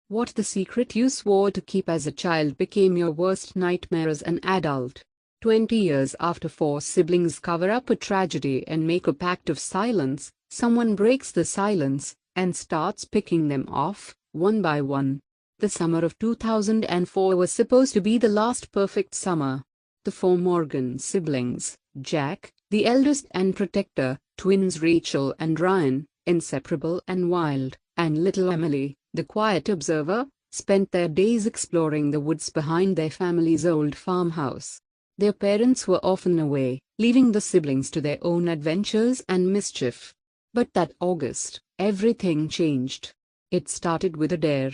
What the secret you swore to keep as a child became your worst nightmare as an adult. 20 years after four siblings cover up a tragedy and make a pact of silence, someone breaks the silence and starts picking them off, one by one. The summer of 2004 was supposed to be the last perfect summer. The four Morgan siblings, Jack, the eldest and protector, twins Rachel and Ryan, inseparable and wild, and little Emily, the quiet observer, spent their days exploring the woods behind their family's old farmhouse. Their parents were often away, leaving the siblings to their own adventures and mischief. But that August, everything changed. It started with a dare.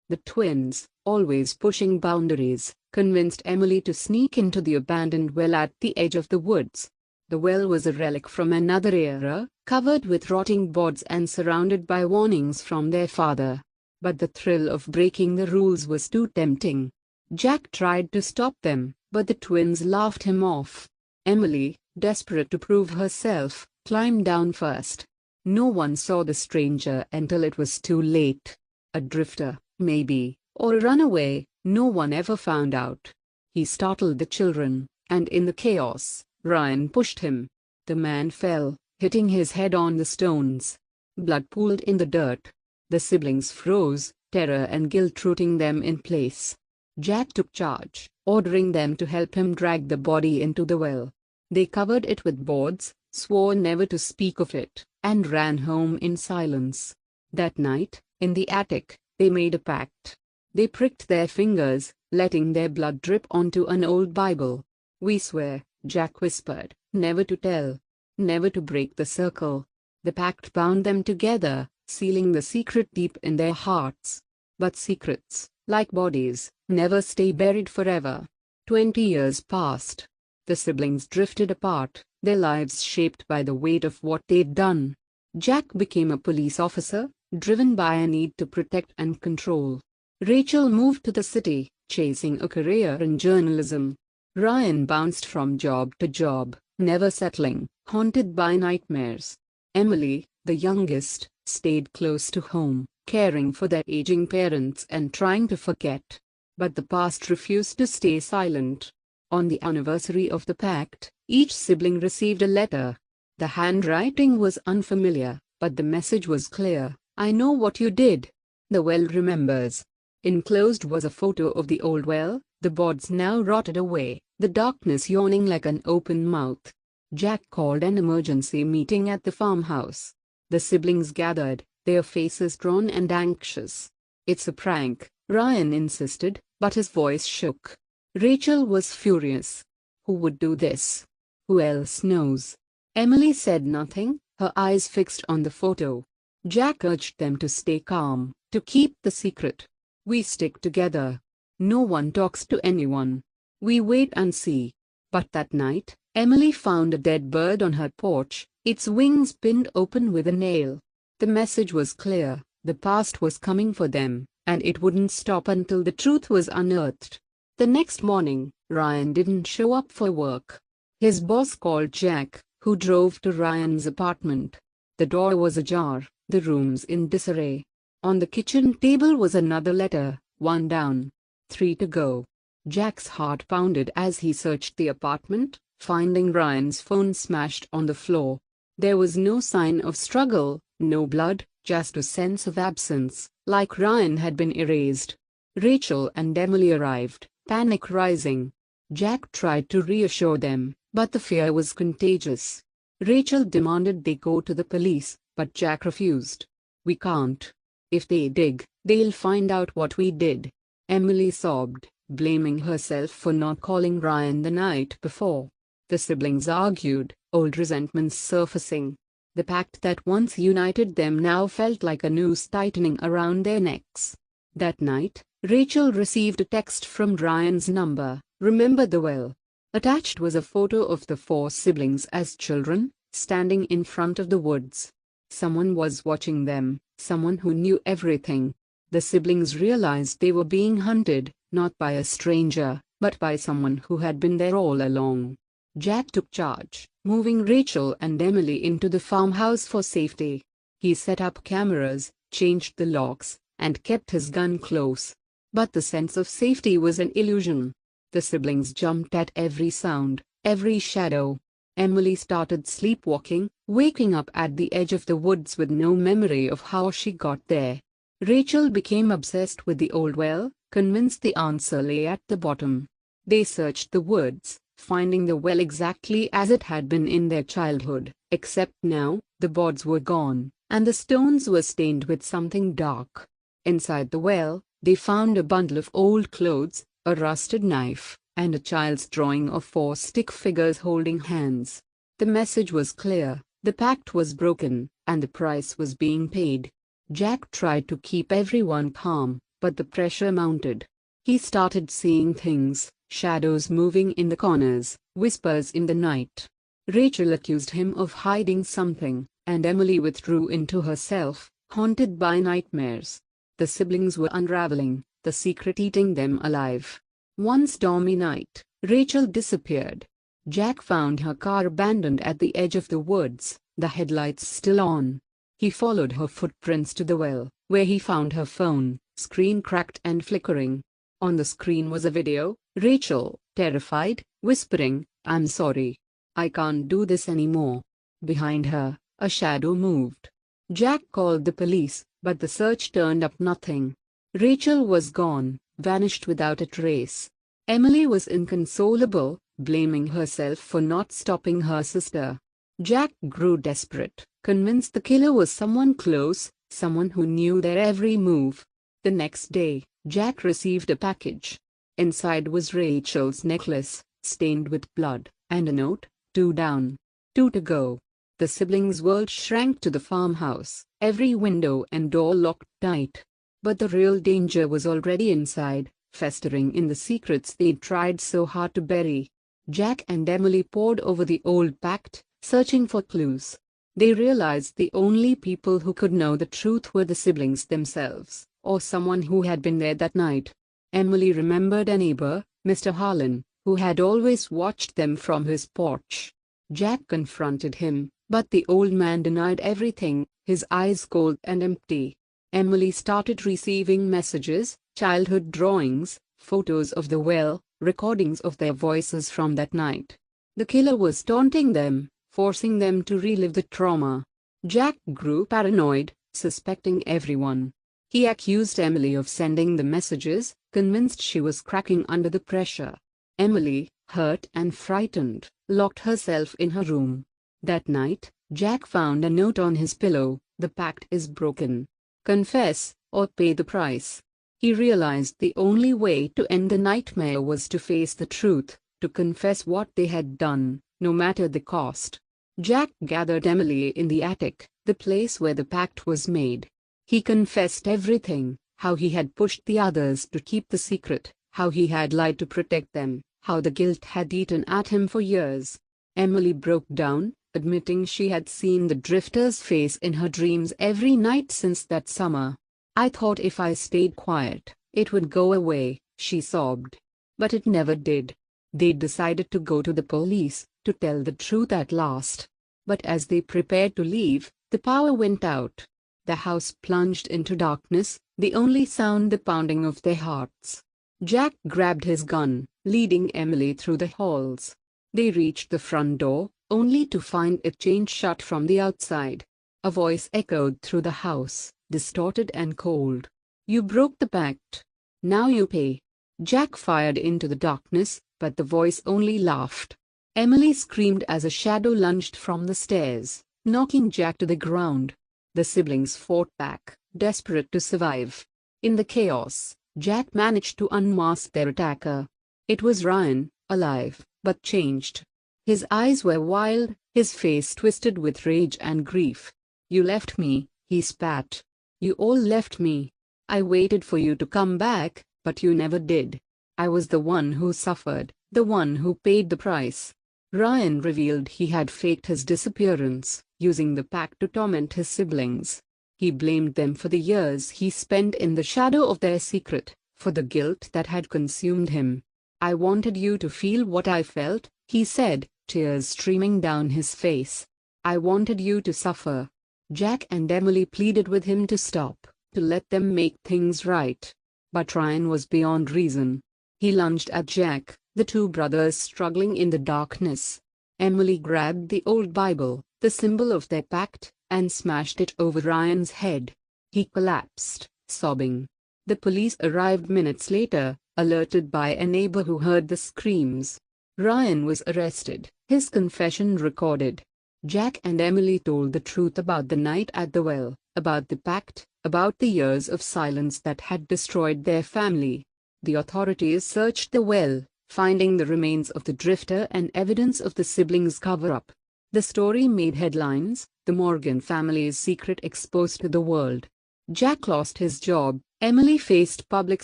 The twins, always pushing boundaries, convinced Emily to sneak into the abandoned well at the edge of the woods. The well was a relic from another era, covered with rotting boards and surrounded by warnings from their father. But the thrill of breaking the rules was too tempting. Jack tried to stop them, but the twins laughed him off. Emily, desperate to prove herself, climbed down first. No one saw the stranger until it was too late. A drifter, maybe, or a runaway, no one ever found out. He startled the children, and in the chaos, Ryan pushed him. The man fell, hitting his head on the stones. Blood pooled in the dirt. The siblings froze, terror and guilt rooting them in place. Jack took charge, ordering them to help him drag the body into the well. They covered it with boards, swore never to speak of it, and ran home in silence. That night, in the attic, they made a pact. They pricked their fingers, letting their blood drip onto an old Bible. "We swear," Jack whispered, "never to tell. Never to break the circle." The pact bound them together, sealing the secret deep in their hearts. But secrets, like bodies, never stay buried forever. 20 years passed. The siblings drifted apart, their lives shaped by the weight of what they'd done. Jack became a police officer, driven by a need to protect and control. Rachel moved to the city, chasing a career in journalism. Ryan bounced from job to job, never settling, haunted by nightmares. Emily, the youngest, stayed close to home, caring for their aging parents and trying to forget. But the past refused to stay silent. On the anniversary of the pact, each sibling received a letter. The handwriting was unfamiliar, but the message was clear. "I know what you did. The well remembers." Enclosed was a photo of the old well, the boards now rotted away, the darkness yawning like an open mouth. Jack called an emergency meeting at the farmhouse. The siblings gathered, their faces drawn and anxious. "It's a prank," Ryan insisted, but his voice shook. Rachel was furious. "Who would do this? Who else knows?" Emily said nothing, her eyes fixed on the photo. Jack urged them to stay calm, to keep the secret. "We stick together. No one talks to anyone. We wait and see." But that night, Emily found a dead bird on her porch, its wings pinned open with a nail. The message was clear: the past was coming for them, and it wouldn't stop until the truth was unearthed. The next morning, Ryan didn't show up for work. His boss called Jack, who drove to Ryan's apartment. The door was ajar, the rooms in disarray. On the kitchen table was another letter, one down, 3 to go. Jack's heart pounded as he searched the apartment, finding Ryan's phone smashed on the floor. There was no sign of struggle, no blood, just a sense of absence, like Ryan had been erased. Rachel and Emily arrived, panic rising. Jack tried to reassure them, but the fear was contagious. Rachel demanded they go to the police, but Jack refused. "We can't. If they dig, they'll find out what we did." Emily sobbed, blaming herself for not calling Ryan the night before. The siblings argued, old resentments surfacing. The pact that once united them now felt like a noose tightening around their necks. That night, Rachel received a text from Ryan's number, "Remember the well." Attached was a photo of the four siblings as children, standing in front of the woods. Someone was watching them, someone who knew everything. The siblings realized they were being hunted, not by a stranger, but by someone who had been there all along. Jack took charge, moving Rachel and Emily into the farmhouse for safety. He set up cameras, changed the locks, and kept his gun close. But the sense of safety was an illusion. The siblings jumped at every sound, every shadow. Emily started sleepwalking, waking up at the edge of the woods with no memory of how she got there. Rachel became obsessed with the old well, convinced the answer lay at the bottom. They searched the woods, finding the well exactly as it had been in their childhood, except now, the boards were gone, and the stones were stained with something dark. Inside the well, they found a bundle of old clothes, a rusted knife, and a child's drawing of 4 stick figures holding hands. The message was clear: the pact was broken, and the price was being paid. Jack tried to keep everyone calm, but the pressure mounted. He started seeing things, shadows moving in the corners, whispers in the night. Rachel accused him of hiding something, and Emily withdrew into herself, haunted by nightmares. The siblings were unraveling, the secret eating them alive. One stormy night, Rachel disappeared. Jack found her car abandoned at the edge of the woods, the headlights still on. He followed her footprints to the well, where he found her phone, screen cracked and flickering. On the screen was a video, Rachel, terrified, whispering, "I'm sorry. I can't do this anymore." Behind her, a shadow moved. Jack called the police, but the search turned up nothing. Rachel was gone, vanished without a trace. Emily was inconsolable, blaming herself for not stopping her sister. Jack grew desperate, convinced the killer was someone close, someone who knew their every move. The next day, Jack received a package. Inside was Rachel's necklace, stained with blood, and a note: 2 down, 2 to go. The siblings' world shrank to the farmhouse, every window and door locked tight. But the real danger was already inside, festering in the secrets they'd tried so hard to bury. Jack and Emily pored over the old pact, searching for clues. They realized the only people who could know the truth were the siblings themselves, or someone who had been there that night. Emily remembered a neighbor, Mr. Harlan, who had always watched them from his porch. Jack confronted him, but the old man denied everything, his eyes cold and empty. Emily started receiving messages, childhood drawings, photos of the well, recordings of their voices from that night. The killer was taunting them, forcing them to relive the trauma. Jack grew paranoid, suspecting everyone. He accused Emily of sending the messages, convinced she was cracking under the pressure. Emily, hurt and frightened, locked herself in her room. That night, Jack found a note on his pillow: "The pact is broken. Confess, or pay the price." He realized the only way to end the nightmare was to face the truth, to confess what they had done, no matter the cost. Jack gathered Emily in the attic, the place where the pact was made. He confessed everything: how he had pushed the others to keep the secret, how he had lied to protect them, how the guilt had eaten at him for years. Emily broke down, admitting she had seen the drifter's face in her dreams every night since that summer. "I thought if I stayed quiet, it would go away," she sobbed. But it never did. They decided to go to the police, to tell the truth at last. But as they prepared to leave, the power went out. The house plunged into darkness, the only sound the pounding of their hearts. Jack grabbed his gun, leading Emily through the halls. They reached the front door, only to find it chained shut from the outside. A voice echoed through the house, distorted and cold. "You broke the pact. Now you pay." Jack fired into the darkness, but the voice only laughed. Emily screamed as a shadow lunged from the stairs, knocking Jack to the ground. The siblings fought back, desperate to survive. In the chaos, Jack managed to unmask their attacker. It was Ryan, alive, but changed. His eyes were wild, his face twisted with rage and grief. "You left me," he spat. "You all left me. I waited for you to come back, but you never did. I was the one who suffered, the one who paid the price." Ryan revealed he had faked his disappearance, using the pact to torment his siblings. He blamed them for the years he spent in the shadow of their secret, for the guilt that had consumed him. "I wanted you to feel what I felt," he said, tears streaming down his face. "I wanted you to suffer." Jack and Emily pleaded with him to stop, to let them make things right. But Ryan was beyond reason. He lunged at Jack, the two brothers struggling in the darkness. Emily grabbed the old Bible, the symbol of their pact, and smashed it over Ryan's head. He collapsed, sobbing. The police arrived minutes later, alerted by a neighbor who heard the screams. Ryan was arrested, his confession recorded. Jack and Emily told the truth about the night at the well, about the pact, about the years of silence that had destroyed their family. The authorities searched the well, finding the remains of the drifter and evidence of the siblings' cover-up. The story made headlines, the Morgan family's secret exposed to the world. Jack lost his job, Emily faced public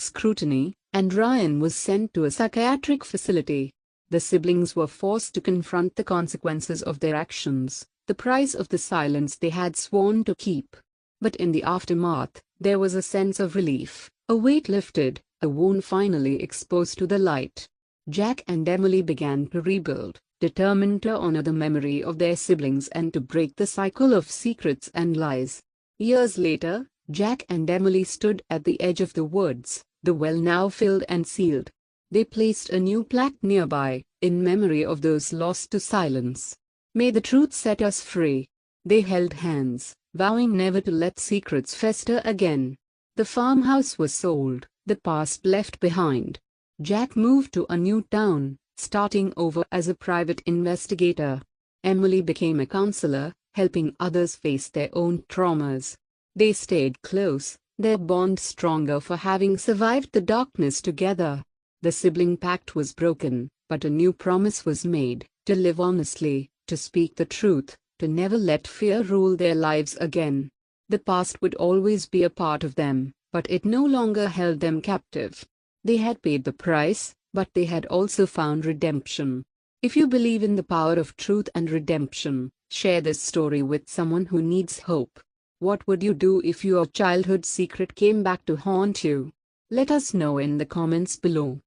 scrutiny, and Ryan was sent to a psychiatric facility. The siblings were forced to confront the consequences of their actions, the price of the silence they had sworn to keep. But in the aftermath, there was a sense of relief, a weight lifted, a wound finally exposed to the light. Jack and Emily began to rebuild, determined to honor the memory of their siblings and to break the cycle of secrets and lies. Years later, Jack and Emily stood at the edge of the woods, the well now filled and sealed. They placed a new plaque nearby, in memory of those lost to silence. May the truth set us free. They held hands, vowing never to let secrets fester again. The farmhouse was sold, the past left behind. Jack moved to a new town, starting over as a private investigator. Emily became a counselor, helping others face their own traumas. They stayed close, their bond stronger for having survived the darkness together. The sibling pact was broken, but a new promise was made, to live honestly, to speak the truth, to never let fear rule their lives again. The past would always be a part of them, but it no longer held them captive. They had paid the price, but they had also found redemption. If you believe in the power of truth and redemption, share this story with someone who needs hope. What would you do if your childhood secret came back to haunt you? Let us know in the comments below.